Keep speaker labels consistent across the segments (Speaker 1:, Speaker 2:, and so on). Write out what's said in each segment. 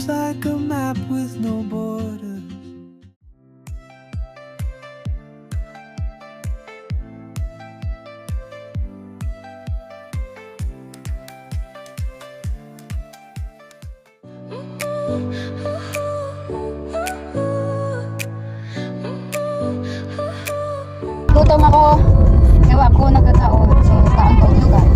Speaker 1: It's like a map with no borders.
Speaker 2: Gutom ako. Ewa ko nagkataon. So, taon ko lugar.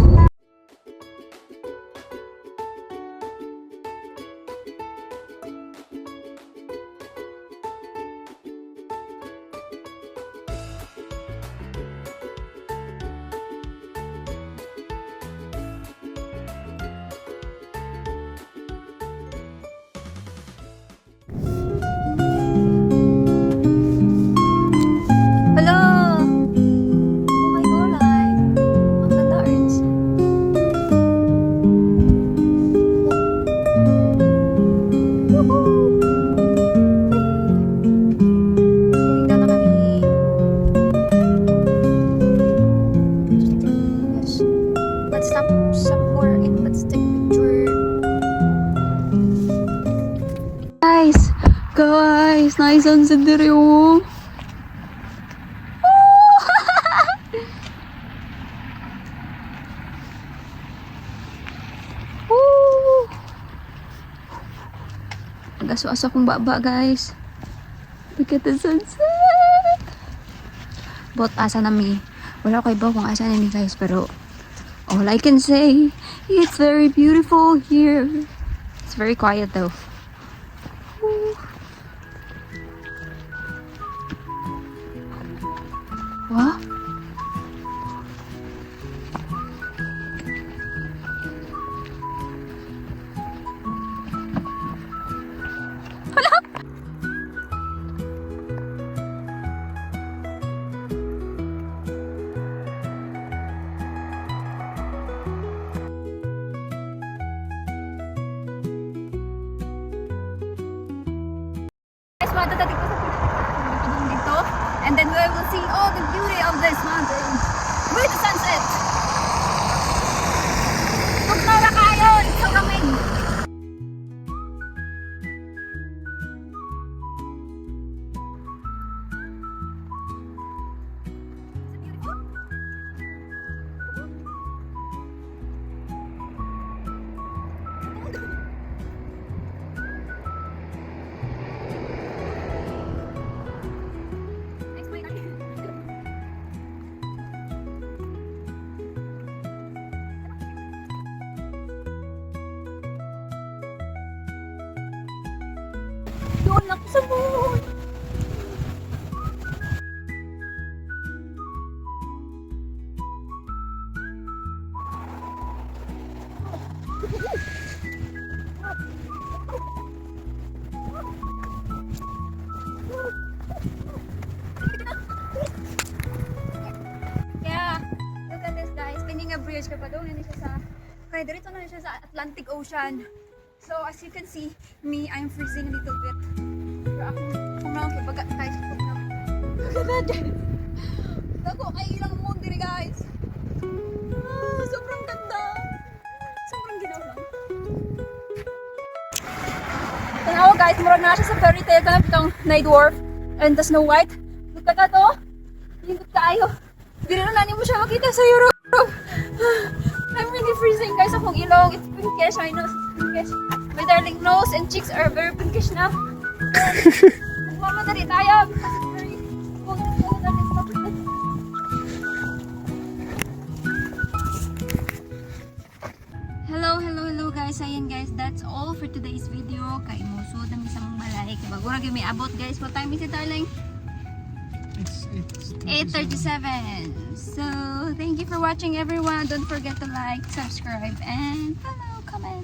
Speaker 2: Guys, nice sunset diri oh. Nagaso-asa kong baba guys. Look at the sunset. Bot asa nami. Wala ko iba kung asa nami guys, pero all I can say, it's very beautiful here. It's very quiet though. Wah. Hala. Guys, matatatik ko sa dito. And then we will see all the beauty of this mountain with the sunset. Tugnaw na kayo! It's so lamig! Doon ako sa moon. Yeah, look at this guys. Pining a bridge kapag doon na siya sa kaya dito na siya sa Atlantic Ocean. So as you can see, me, I'm freezing a little bit. Pero ako, kung lang kayo baga, guys, kung lang. Ako, ay ilang moon diri guys. Sobrang ganda. Sobrang ginawa. Tanawa guys, murag na siya sa fairy tale ka na itong Night Dwarf and the Snow White. Look at that oh. Lingkot tayo. Diri na mo siya makita sa Europe. I'm really freezing guys. Akong ilong, it's pinkish. I know it's pinkish. My darling nose and cheeks are very pinkish na. Nagmamadali tayo because it's very cold. Hello guys. Ayan guys, that's all for today's video. Kay mo so dami sa mong balay. Bagura gyud may abot guys. What time is it darling?
Speaker 1: It's
Speaker 2: 8:37. So thank you for watching everyone. Don't forget to like, subscribe, and follow, comment.